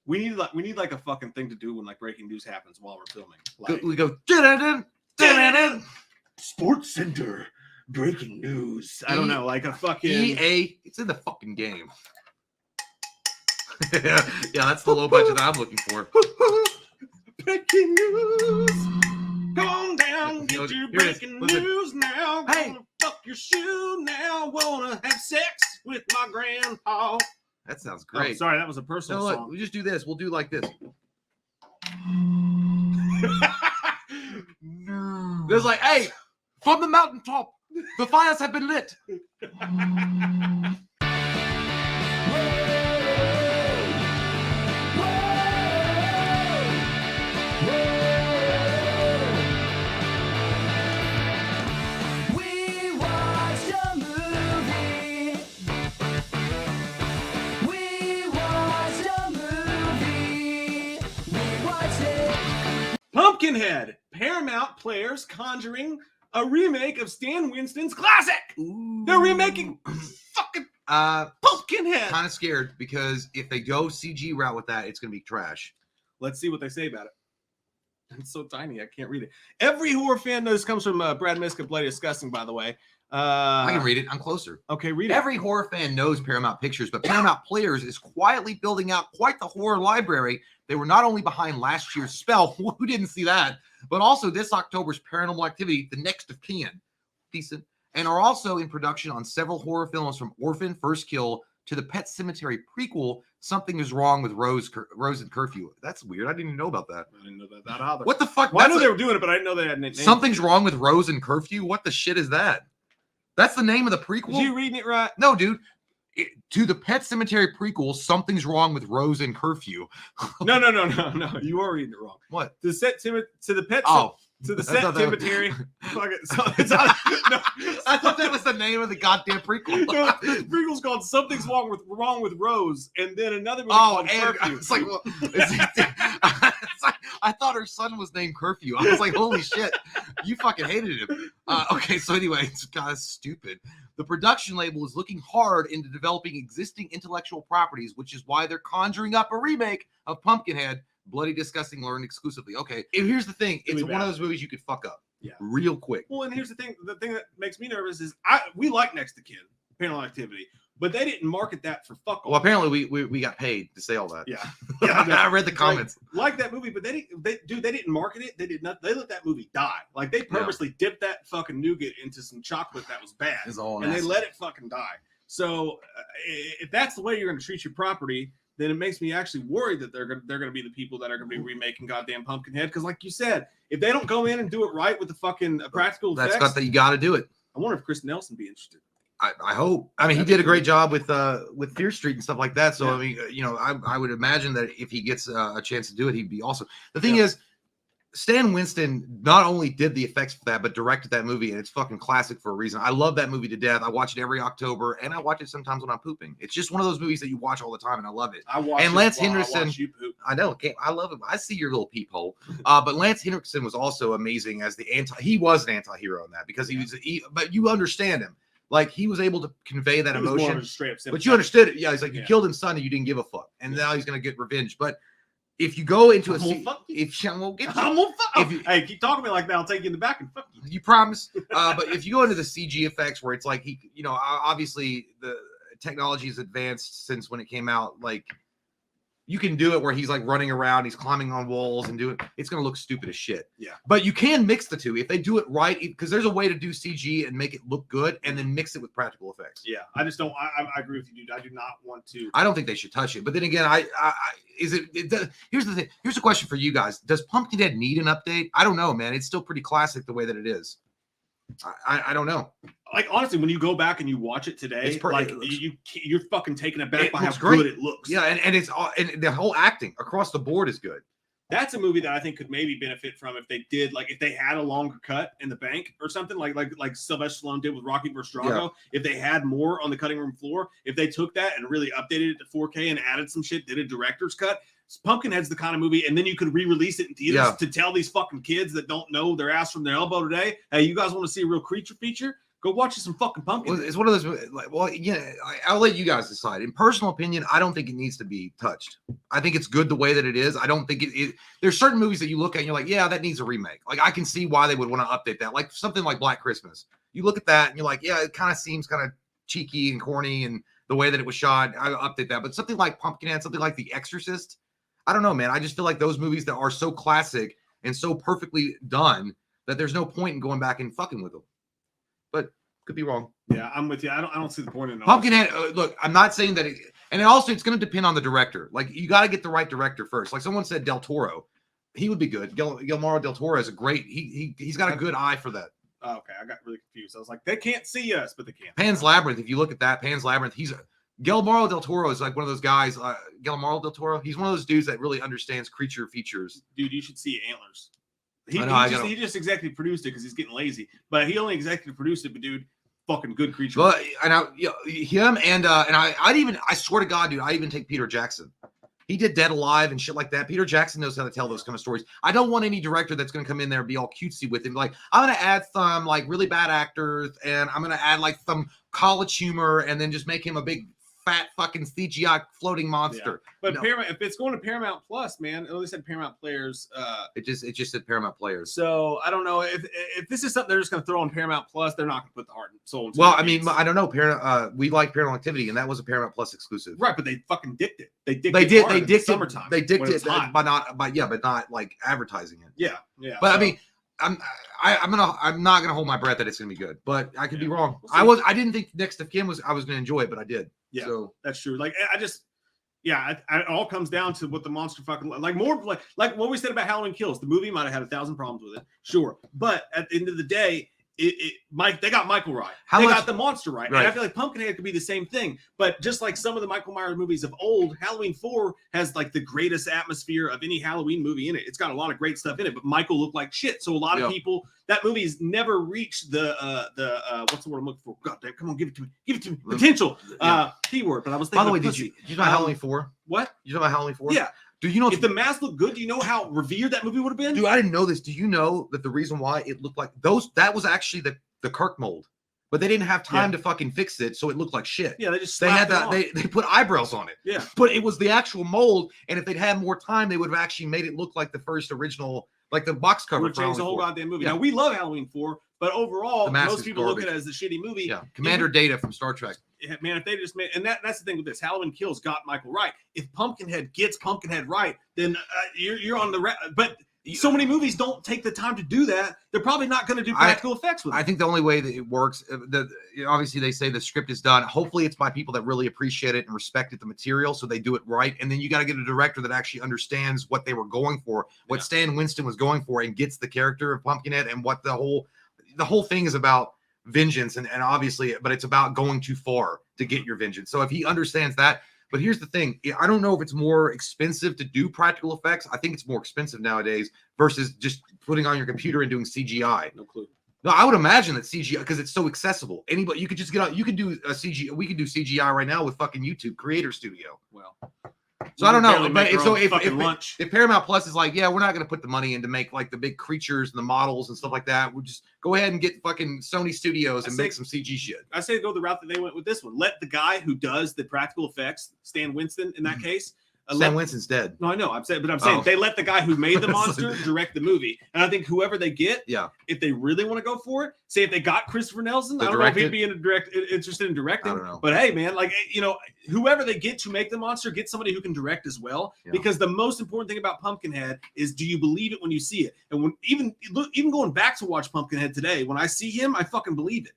We need like a fucking thing to do when like breaking news happens while we're filming. Like, We go. Sports Center breaking news. I don't know, like a fucking EA. It's in the fucking game. Yeah, that's the low budget that I'm looking for. breaking news. Come on down, get your breaking news now. Hey, Gonna fuck your shoe now. Wanna have sex with my grandpa. That sounds great. Oh, sorry, that was a personal no, look, song. we just do this. We'll do like this. No. There's like, hey, from the mountaintop, the fires have been lit. Pumpkinhead. Paramount players conjuring a remake of Stan Winston's classic. Ooh. They're remaking fucking Pumpkinhead. Kind of scared because if they go CG route with that, it's gonna be trash. Let's see what they say about it. It's so tiny, I can't read it. Every horror fan knows. Comes from Brad Miska, Bloody Disgusting, by the way. I can read it. I'm closer. Okay, read it. Every horror fan knows Paramount Pictures, but Paramount Players is quietly building out quite the horror library. They were not only behind last year's Spell, who didn't see that, but also this October's Paranormal Activity, The Next of Kin, decent, and are also in production on several horror films from Orphan, First Kill, to the Pet Sematary prequel, Something Is Wrong with Rose and Curfew. That's weird. I didn't even know about that. I didn't know that either. What the fuck? Well, I knew they were doing it, but I didn't know they had names. Something's Wrong with Rose and Curfew? What the shit is that? That's the name of the prequel? Is you reading it right? No, dude. To the Pet Sematary prequel, Something's Wrong with Rose and Curfew. No. You are reading it wrong. What? To the Pet. Oh. To the I thought that was- cemetery. Fuck it. No. I thought that was the name of the goddamn prequel. No, the prequel's called Something's Wrong with Rose, and then another movie Oh, called and Curfew. it's like, well, it's like, I thought her son was named Curfew. I was like, holy shit, you fucking hated him. Okay, so anyway, it's kind of stupid. The production label is looking hard into developing existing intellectual properties, which is why they're conjuring up a remake of Pumpkinhead. Bloody Disgusting learned exclusively. Okay, and here's the thing. It's one of those movies you could fuck up real quick. Well, and here's the thing. The thing that makes me nervous is we like Next to Kin, Paranormal Activity, but they didn't market that for fuck all. Well, apparently we got paid to say all that. Yeah. I read the comments. Like that movie, but they didn't market it. They did not. They let that movie die. Like they purposely dipped that fucking nougat into some chocolate that was bad, and they let it fucking die. So if that's the way you're going to treat your property, then it makes me actually worried that they're going to be the people that are going to be remaking goddamn Pumpkinhead. Because like you said, if they don't go in and do it right with the fucking practical effects, You got to do it. I wonder if Chris Nelson be interested. I hope. I mean, he did a great job with Fear Street and stuff like that. So I mean, I would imagine that if he gets a chance to do it, he'd be awesome. The thing is, Stan Winston not only did the effects for that, but directed that movie, and it's fucking classic for a reason. I love that movie to death. I watch it every October, and I watch it sometimes when I'm pooping. It's just one of those movies that you watch all the time, and I love it. Lance Henriksen, I know, I love him. I see your little peephole. But Lance Henriksen was also amazing as he was an anti-hero in that because but you understand him. Like he was able to convey that emotion, but you understood it. Yeah, he's like, you killed his son and you didn't give a fuck, and now he's gonna get revenge. But if you go into hey, keep talking to me like that, I'll take you in the back and fuck you. You promise? But if you go into the CG effects where it's like obviously the technology is advanced since when it came out. Like you can do it where he's like running around, he's climbing on walls and doing. It's gonna look stupid as shit. Yeah. But you can mix the two if they do it right, because there's a way to do CG and make it look good, and then mix it with practical effects. Yeah, I just don't. I agree with you, dude. I do not want to. I don't think they should touch it. But then again, here's the thing. Here's a question for you guys: does Pumpkinhead need an update? I don't know, man. It's still pretty classic the way that it is. I don't know. Like honestly, when you go back and you watch it today, you're fucking taken aback by how good it looks. Yeah, and the whole acting across the board is good. That's a movie that I think could maybe benefit from if they had a longer cut in the bank or something like Sylvester Stallone did with Rocky vs. Drago. Yeah. If they had more on the cutting room floor, if they took that and really updated it to 4K and added some shit, did a director's cut. Pumpkinhead's the kind of movie, and then you could re-release it in theaters to tell these fucking kids that don't know their ass from their elbow today, hey, you guys want to see a real creature feature? Go watch some fucking Pumpkin. Well, it's one of those. Like, well, yeah, I'll let you guys decide. In personal opinion, I don't think it needs to be touched. I think it's good the way that it is. I don't think it. There's certain movies that you look at and you're like, yeah, that needs a remake. Like I can see why they would want to update that. Like something like Black Christmas. You look at that and you're like, yeah, it kind of seems kind of cheeky and corny and the way that it was shot. I update that. But something like Pumpkinhead, something like The Exorcist. I don't know, man. I just feel like those movies that are so classic and so perfectly done that there's no point in going back and fucking with them. But could be wrong. Yeah, I'm with you. I don't see the point in Pumpkinhead. Look, I'm not saying that, and also it's going to depend on the director. Like you got to get the right director first. Like someone said, Del Toro, he would be good. Guillermo del Toro is a great. He's got a good eye for that. Oh, okay, I got really confused. I was like, they can't see us, but they can. Pan's Labyrinth. If you look at that, Pan's Labyrinth. Guillermo del Toro is like one of those guys. Guillermo del Toro. He's one of those dudes that really understands creature features. Dude, you should see Antlers. He just executive produced it because he's getting lazy, but he only executive produced it. But dude, fucking good creature. Well, and him and I swear to God, dude, I even take Peter Jackson. He did Dead Alive and shit like that. Peter Jackson knows how to tell those kind of stories. I don't want any director that's going to come in there and be all cutesy with him. Like, I'm going to add some like really bad actors and I'm going to add like some college humor and then just make him a big fat fucking CGI floating monster. Yeah. But no. Paramount, if it's going to Paramount Plus, man, they said Paramount Players. It just said Paramount Players. So I don't know if this is something they're just going to throw on Paramount Plus. They're not going to put the heart and soul into. Well, I mean, I don't know. We like Paranormal Activity, and that was a Paramount Plus exclusive. Right, but they fucking dicked it. They dicked it summertime. They dicked it by not like advertising it. Yeah. But I mean, I'm not gonna hold my breath that it's gonna be good, but I could be wrong. We'll I didn't think Next of Kin I was gonna enjoy it, but I did. Yeah, so that's true. Like it all comes down to what the monster fucking like what we said about Halloween Kills. The movie might have had 1,000 problems with it, sure, but at the end of the day, they got Michael right. They got the monster right. And I feel like Pumpkinhead could be the same thing. But just like some of the Michael Myers movies of old, Halloween 4 has like the greatest atmosphere of any Halloween movie in it. It's got a lot of great stuff in it, but Michael looked like shit. So a lot of people, that movie's never reached the what's the word I'm looking for? God damn, come on, give it to me. Give it to me. Potential. P word. But I was thinking. By the way, did you know Halloween 4? What? You know about Halloween 4? Yeah. Do you know if the mask looked good? Do you know how revered that movie would have been? Dude, I didn't know this. Do you know that the reason why it looked like that was actually the Kirk mold, but they didn't have time to fucking fix it, so it looked like shit. Yeah, they just they put eyebrows on it. Yeah, but it was the actual mold, and if they'd had more time, they would have actually made it look like the first original, like the box cover. Would change the whole goddamn movie. Yeah. Now we love Halloween 4, but overall, most people look at it as a shitty movie. Yeah, Commander Data from Star Trek. Man, if they just made, and that's the thing with this, Halloween Kills got Michael right. If Pumpkinhead gets Pumpkinhead right, then you're on the but. So many movies don't take the time to do that. They're probably not going to do practical effects with it. I think the only way that it works, obviously they say the script is done. Hopefully it's by people that really appreciate it and respected the material, so they do it right. And then you got to get a director that actually understands what they were going for, what Stan Winston was going for, and gets the character of Pumpkinhead and what the whole thing is about. Vengeance and obviously, but it's about going too far to get your vengeance. So if he understands that. But here's the thing. I don't know if it's more expensive to do practical effects. I think it's more expensive nowadays versus just putting on your computer and doing CGI. No clue. No, I would imagine that CGI, because it's so accessible. Anybody, you could just get out. You could do a CGI. We could do CGI right now with fucking YouTube Creator Studio. Well, so I don't know. But if Paramount Plus is like, yeah, we're not going to put the money in to make like the big creatures and the models and stuff like that. We'll just go ahead and get fucking Sony Studios and make some CG shit. I say go the route that they went with this one. Let the guy who does the practical effects, Stan Winston in that case. Stan Winston's dead. No, I know. I'm saying they let the guy who made the monster direct the movie. And I think whoever they get, if they really want to go for it, say if they got Christopher Nelson, I don't know if he'd be interested in directing. I don't know. But hey, man, like, whoever they get to make the monster, get somebody who can direct as well. Yeah. Because the most important thing about Pumpkinhead is, do you believe it when you see it? And when even going back to watch Pumpkinhead today, when I see him, I fucking believe it.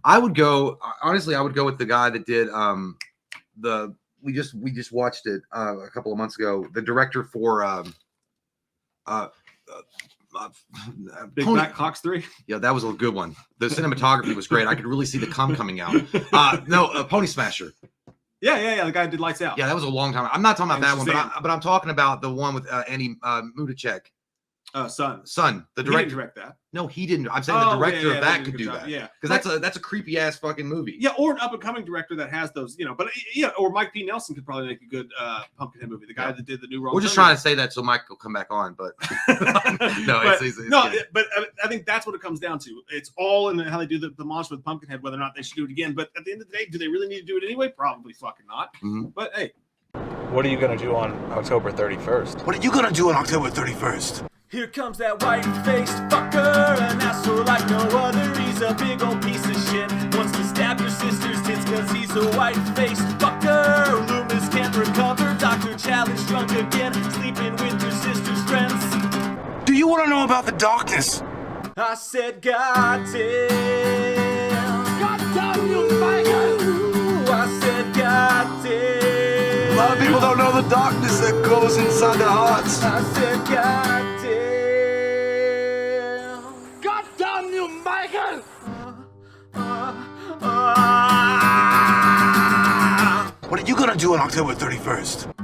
I would go with the guy that did we just watched it a couple of months ago. The director for Big Black Cox 3. Yeah, that was a good one. The cinematography was great. I could really see the cum coming out. Pony Smasher. Yeah. The guy who did Lights Out. Yeah, that was a long time. I'm not talking about that one, but I'm talking about the one with Andy Mudacek. Son. Son, the He director. didn't direct that. No, he didn't. I'm saying the director of that could do that. Yeah, because that's a creepy ass fucking movie. Yeah, or an up and coming director that has those, but or Mike P. Nelson could probably make a good Pumpkinhead movie. The guy that did the new. We're just trying to say that so Mike will come back on, but no, but I think that's what it comes down to. It's all in how they do the monster with Pumpkinhead, whether or not they should do it again. But at the end of the day, do they really need to do it anyway? Probably fucking not. Mm-hmm. But hey, what are you gonna do on October 31st? What are you gonna do on October 31st? Here comes that white-faced fucker, an asshole like no other. He's a big old piece of shit. Wants to stab your sister's tits cause he's a white-faced fucker. Loomis can't recover. Dr. Challenge drunk again, sleeping with your sister's friends. Do you want to know about the darkness? I said, God damn. God damn you, Michael! I said, God damn. A lot of people don't know the darkness that goes inside their hearts. I said, God damn. God damn you, Michael! What are you gonna do on October 31st?